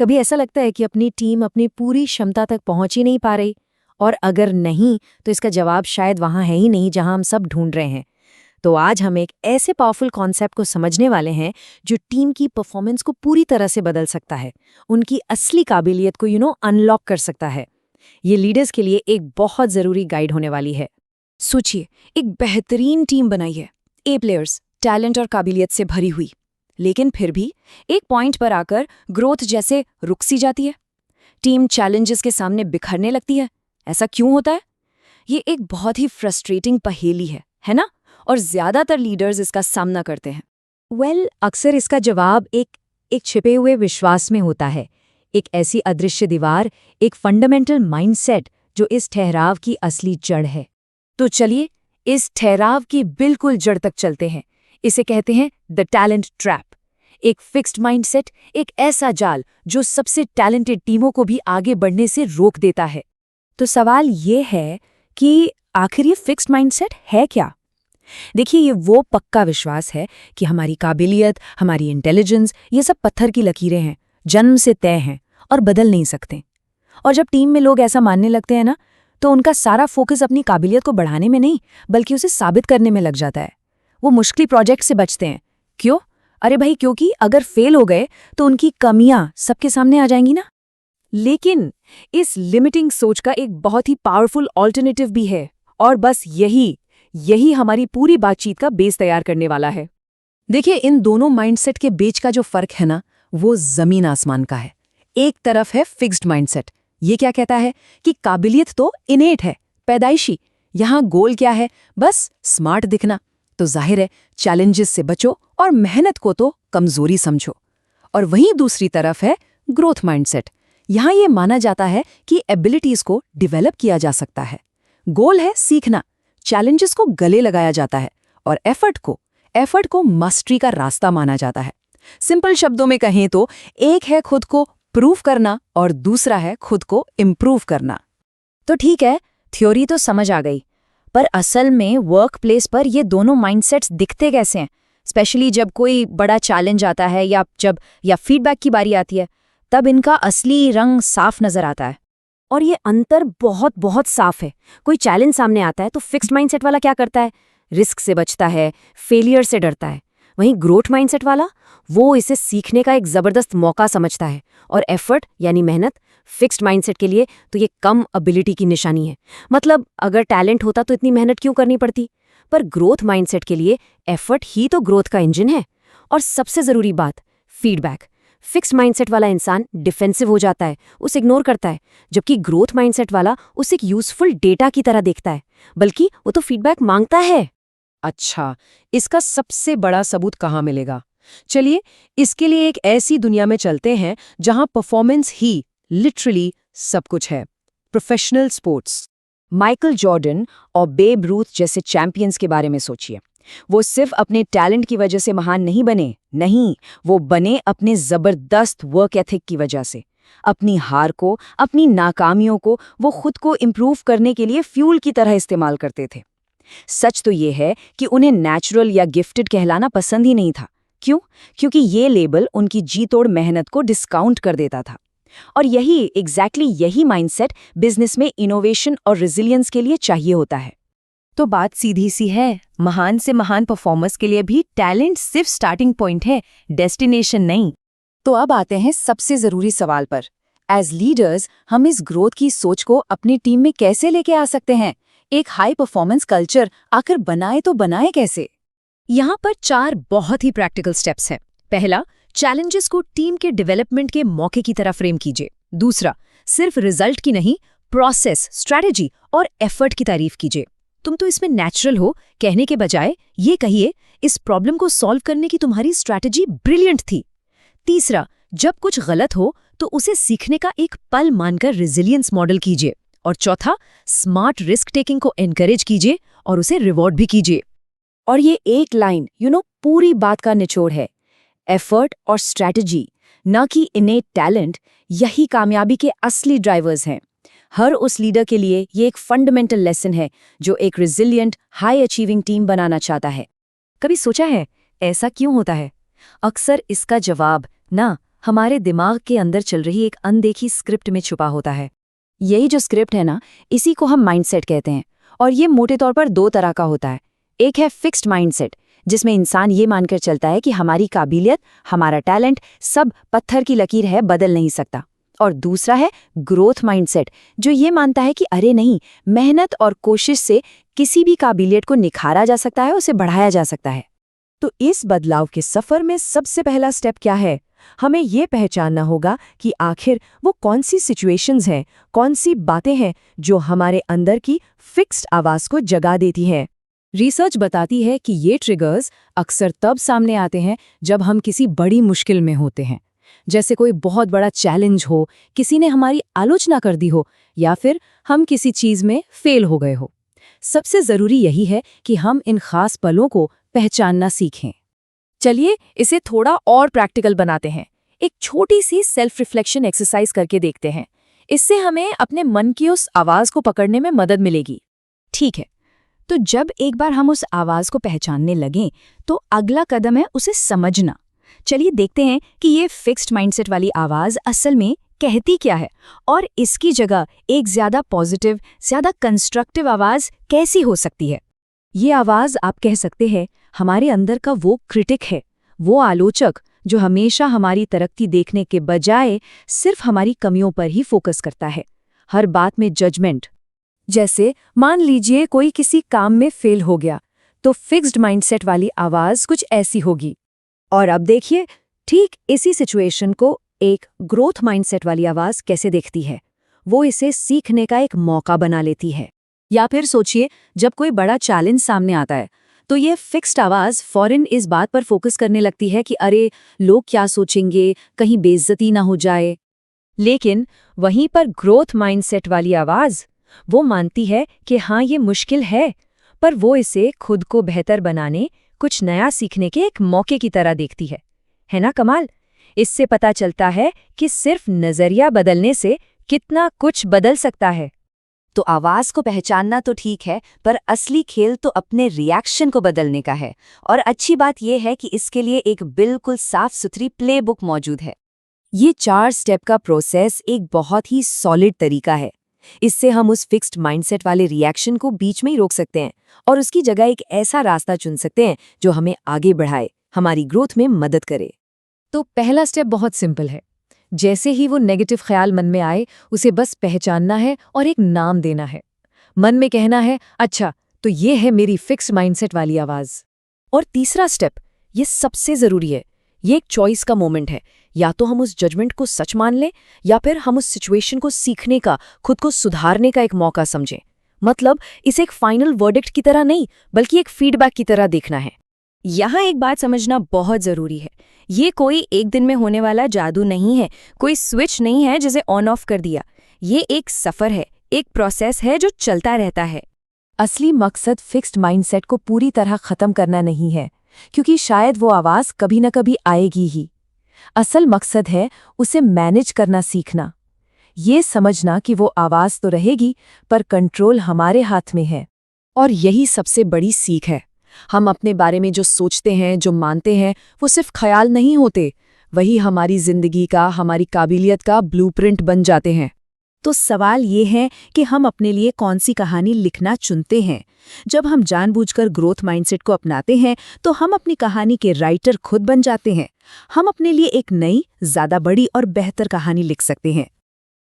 कभी ऐसा लगता है कि अपनी टीम अपनी पूरी क्षमता तक पहुंच ही नहीं पा रही, और अगर नहीं तो इसका जवाब शायद वहां है ही नहीं जहां हम सब ढूंढ रहे हैं। तो आज हम एक ऐसे पावरफुल कॉन्सेप्ट को समझने वाले हैं जो टीम की परफॉर्मेंस को पूरी तरह से बदल सकता है, उनकी असली काबिलियत को अनलॉक कर सकता है। ये लीडर्स के लिए एक बहुत ज़रूरी गाइड होने वाली है। सोचिए, एक बेहतरीन टीम बनाई है, ए प्लेयर्स, टैलेंट और काबिलियत से भरी हुई, लेकिन फिर भी एक पॉइंट पर आकर ग्रोथ जैसे रुक सी जाती है। टीम चैलेंजेस के सामने बिखरने लगती है। ऐसा क्यों होता है? ये एक बहुत ही फ्रस्ट्रेटिंग पहेली है ना? और ज्यादातर लीडर्स इसका सामना करते हैं। अक्सर इसका जवाब एक छिपे हुए विश्वास में होता है, एक ऐसी अदृश्य दीवार, एक फंडामेंटल माइंडसेट जो इस ठहराव की असली जड़ है। तो चलिए इस ठहराव की बिल्कुल जड़ तक चलते हैं। इसे कहते हैं द टैलेंट ट्रैप। एक फिक्स्ड माइंडसेट, एक ऐसा जाल जो सबसे टैलेंटेड टीमों को भी आगे बढ़ने से रोक देता है। तो सवाल ये है कि आखिर ये फिक्स्ड माइंडसेट है क्या? देखिए, ये वो पक्का विश्वास है कि हमारी काबिलियत, हमारी इंटेलिजेंस, ये सब पत्थर की लकीरें हैं, जन्म से तय हैं और बदल नहीं सकते। और जब टीम में लोग ऐसा मानने लगते हैं ना, तो उनका सारा फोकस अपनी काबिलियत को बढ़ाने में नहीं बल्कि उसे साबित करने में लग जाता है। वो मुश्किल प्रोजेक्ट से बचते हैं। क्यों? अरे भाई, क्योंकि अगर फेल हो गए तो उनकी कमियां सबके सामने आ जाएंगी ना। लेकिन इस लिमिटिंग सोच का एक बहुत ही पावरफुल ऑल्टरनेटिव भी है, और बस यही हमारी पूरी बातचीत का बेस तैयार करने वाला है। देखिए, इन दोनों माइंडसेट के बीच का जो फर्क है ना, वो जमीन आसमान का है। एक तरफ है फिक्स्ड माइंडसेट। ये क्या कहता है कि काबिलियत तो इनेट है, पैदाइशी। यहां गोल क्या है? बस स्मार्ट दिखना। तो जाहिर है चैलेंजेस से बचो और मेहनत को तो कमजोरी समझो। और वहीं दूसरी तरफ है ग्रोथ माइंडसेट। यहां ये माना जाता है कि एबिलिटीज को डेवलप किया जा सकता है। गोल है सीखना, चैलेंजेस को गले लगाया जाता है, और एफर्ट को मास्टरी का रास्ता माना जाता है। सिंपल शब्दों में कहें तो एक है खुद को प्रूव करना और दूसरा है खुद को इम्प्रूव करना। तो ठीक है, थ्योरी तो समझ आ गई, पर असल में वर्क प्लेस पर ये दोनों माइंडसेट्स दिखते कैसे हैं? स्पेशली जब कोई बड़ा चैलेंज आता है या फीडबैक की बारी आती है, तब इनका असली रंग साफ नजर आता है। और ये अंतर बहुत बहुत साफ है। कोई चैलेंज सामने आता है तो फिक्स्ड माइंडसेट वाला क्या करता है? रिस्क से बचता है, फेलियर से डरता है। वहीं ग्रोथ माइंडसेट वाला, वो इसे सीखने का एक जबरदस्त मौका समझता है। और एफर्ट यानी मेहनत, फिक्स्ड माइंडसेट के लिए तो ये कम एबिलिटी की निशानी है। मतलब अगर टैलेंट होता तो इतनी मेहनत क्यों करनी पड़ती? पर ग्रोथ माइंडसेट के लिए एफर्ट ही तो ग्रोथ का इंजन है। और सबसे जरूरी बात, फीडबैक। फिक्स्ड माइंडसेट वाला इंसान डिफेंसिव हो जाता है, उसे इग्नोर करता है, जबकि ग्रोथ माइंडसेट वाला उसे एक यूजफुल डेटा की तरह देखता है, बल्कि वो तो फीडबैक मांगता है। अच्छा, इसका सबसे बड़ा सबूत कहाँ मिलेगा? चलिए, इसके लिए एक ऐसी दुनिया में चलते हैं जहां परफॉर्मेंस ही लिटरली सब कुछ है। Professional sports. माइकल जॉर्डन और बेब रूथ जैसे चैंपियंस के बारे में सोचिए। वो सिर्फ अपने टैलेंट की वजह से महान नहीं बने, नहीं, वो बने अपने जबरदस्त वर्क एथिक की वजह से। अपनी हार को, अपनी नाकामियों को वो खुद को इम्प्रूव करने के लिए फ्यूल की तरह इस्तेमाल करते थे। सच तो ये है कि उन्हें नेचुरल या गिफ्टेड कहलाना पसंद ही नहीं था। क्यों? क्योंकि ये लेबल उनकी जी तोड़ मेहनत को डिस्काउंट कर देता था। और यही माइंडसेट बिजनेस में इनोवेशन और रेजिलियंस के लिए चाहिए होता है। तो बात सीधी सी है, महान से महान परफॉर्मर्स के लिए भी टैलेंट सिर्फ स्टार्टिंग पॉइंट है, डेस्टिनेशन नहीं। तो अब आते हैं सबसे जरूरी सवाल पर। एज लीडर्स हम इस ग्रोथ की सोच को अपनी टीम में कैसे लेके आ सकते हैं? एक हाई परफॉर्मेंस कल्चर आखिर बनाए तो बनाए कैसे? यहाँ पर 4 बहुत ही प्रैक्टिकल स्टेप्स हैं। पहला, चैलेंजेस को टीम के डेवलपमेंट के मौके की तरह फ्रेम कीजिए। दूसरा, सिर्फ रिजल्ट की नहीं, प्रोसेस, स्ट्रैटेजी और एफर्ट की तारीफ कीजिए। तुम तो इसमें नेचुरल हो कहने के बजाय ये कहिए, इस प्रॉब्लम को सॉल्व करने की तुम्हारी स्ट्रैटेजी ब्रिलियंट थी। तीसरा, जब कुछ गलत हो तो उसे सीखने का एक पल मानकर रेजिलियंस मॉडल कीजिए। और चौथा, स्मार्ट रिस्क टेकिंग को एनकरेज कीजिए और उसे रिवॉर्ड भी कीजिए। और ये एक लाइन पूरी बात का निचोड़ है। एफर्ट और स्ट्रैटेजी, न कि इनेट टैलेंट, यही कामयाबी के असली ड्राइवर्स हैं। हर उस लीडर के लिए ये एक फंडामेंटल लेसन है जो एक रेजिलिएंट, हाई अचीविंग टीम बनाना चाहता है। कभी सोचा है ऐसा क्यों होता है? अक्सर इसका जवाब हमारे दिमाग के अंदर चल रही एक अनदेखी स्क्रिप्ट में छुपा होता है। यही जो स्क्रिप्ट है ना, इसी को हम माइंडसेट कहते हैं। और ये मोटे तौर पर दो तरह का होता है। एक है फिक्स्ड माइंडसेट, जिसमें इंसान ये मानकर चलता है कि हमारी काबिलियत, हमारा टैलेंट सब पत्थर की लकीर है, बदल नहीं सकता। और दूसरा है ग्रोथ माइंडसेट, जो ये मानता है कि अरे नहीं, मेहनत और कोशिश से किसी भी काबिलियत को निखारा जा सकता है, उसे बढ़ाया जा सकता है। तो इस बदलाव के सफर में सबसे पहला स्टेप क्या है? हमें ये पहचानना होगा कि आखिर वो कौन सी सिचुएशंस हैं, कौन सी बातें हैं जो हमारे अंदर की फिक्स्ड आवाज को जगा देती हैं। रिसर्च बताती है कि ये ट्रिगर्स अक्सर तब सामने आते हैं जब हम किसी बड़ी मुश्किल में होते हैं, जैसे कोई बहुत बड़ा चैलेंज हो, किसी ने हमारी आलोचना कर दी हो, या फिर हम किसी चीज में फेल हो गए हो। सबसे जरूरी यही है कि हम इन खास पलों को पहचानना सीखें। चलिए इसे थोड़ा और प्रैक्टिकल बनाते हैं। एक छोटी सी सेल्फ रिफ्लेक्शन एक्सरसाइज करके देखते हैं। इससे हमें अपने मन की उस आवाज को पकड़ने में मदद मिलेगी। ठीक है, तो जब एक बार हम उस आवाज को पहचानने लगें, तो अगला कदम है उसे समझना। चलिए देखते हैं कि ये फिक्स्ड माइंडसेट वाली आवाज असल में कहती क्या है, और इसकी जगह एक ज्यादा पॉजिटिव, ज्यादा कंस्ट्रक्टिव आवाज कैसी हो सकती है। ये आवाज, आप कह सकते हैं, हमारे अंदर का वो क्रिटिक है, वो आलोचक जो हमेशा हमारी तरक्की देखने के बजाय सिर्फ हमारी कमियों पर ही फोकस करता है। हर बात में जजमेंट। जैसे मान लीजिए कोई किसी काम में फेल हो गया, तो फिक्स्ड माइंडसेट वाली आवाज कुछ ऐसी होगी। और अब देखिए, ठीक इसी सिचुएशन को एक ग्रोथ माइंडसेट वाली आवाज कैसे देखती है। वो इसे सीखने का एक मौका बना लेती है। या फिर सोचिए, जब कोई बड़ा चैलेंज सामने आता है, तो ये फिक्स्ड आवाज फौरन इस बात पर फोकस करने लगती है कि अरे लोग क्या सोचेंगे, कहीं बेइज्जती ना हो जाए। लेकिन वहीं पर ग्रोथ माइंडसेट वाली आवाज, वो मानती है कि हाँ ये मुश्किल है, पर वो इसे खुद को बेहतर बनाने, कुछ नया सीखने के एक मौके की तरह देखती है ना कमाल? इससे पता चलता है कि सिर्फ नजरिया बदलने से कितना कुछ बदल सकता है। तो आवाज को पहचानना तो ठीक है, पर असली खेल तो अपने रिएक्शन को बदलने का है। और अच्छी बात यह है कि इसके लिए एक बिल्कुल साफ सुथरी प्लेबुक मौजूद है। ये 4 स्टेप का प्रोसेस एक बहुत ही सॉलिड तरीका है। इससे हम उस फिक्स्ड माइंडसेट वाले रिएक्शन को बीच में ही रोक सकते हैं और उसकी जगह एक ऐसा रास्ता चुन सकते हैं जो हमें आगे बढ़ाए, हमारी ग्रोथ में मदद करे। तो पहला स्टेप बहुत सिंपल है। जैसे ही वो नेगेटिव ख्याल मन में आए, उसे बस पहचानना है और एक नाम देना है। मन में कहना है, अच्छा तो ये है मेरी फिक्स्ड माइंडसेट वाली आवाज। और तीसरा स्टेप, ये सबसे जरूरी है, ये एक चॉइस का मोमेंट है। या तो हम उस जजमेंट को सच मान लें, या फिर हम उस सिचुएशन को सीखने का, खुद को सुधारने का एक मौका समझें। मतलब इसे एक फाइनल वर्डिक्ट की तरह नहीं, बल्कि एक फीडबैक की तरह देखना है। यहाँ एक बात समझना बहुत जरूरी है, ये कोई एक दिन में होने वाला जादू नहीं है, कोई स्विच नहीं है जिसे ऑन ऑफ कर दिया। ये एक सफर है, एक प्रोसेस है जो चलता रहता है। असली मकसद फिक्स्ड माइंडसेट को पूरी तरह खत्म करना नहीं है, क्योंकि शायद वो आवाज कभी न कभी आएगी ही। असल मकसद है उसे मैनेज करना सीखना, ये समझना कि वो आवाज तो रहेगी, पर कंट्रोल हमारे हाथ में है। और यही सबसे बड़ी सीख है। हम अपने बारे में जो सोचते हैं, जो मानते हैं, वो सिर्फ ख्याल नहीं होते, वही हमारी जिंदगी का, हमारी काबिलियत का ब्लूप्रिंट बन जाते हैं। तो सवाल ये है कि हम अपने लिए कौन सी कहानी लिखना चुनते हैं। जब हम जानबूझकर ग्रोथ माइंडसेट को अपनाते हैं, तो हम अपनी कहानी के राइटर खुद बन जाते हैं। हम अपने लिए एक नई, ज्यादा बड़ी और बेहतर कहानी लिख सकते हैं।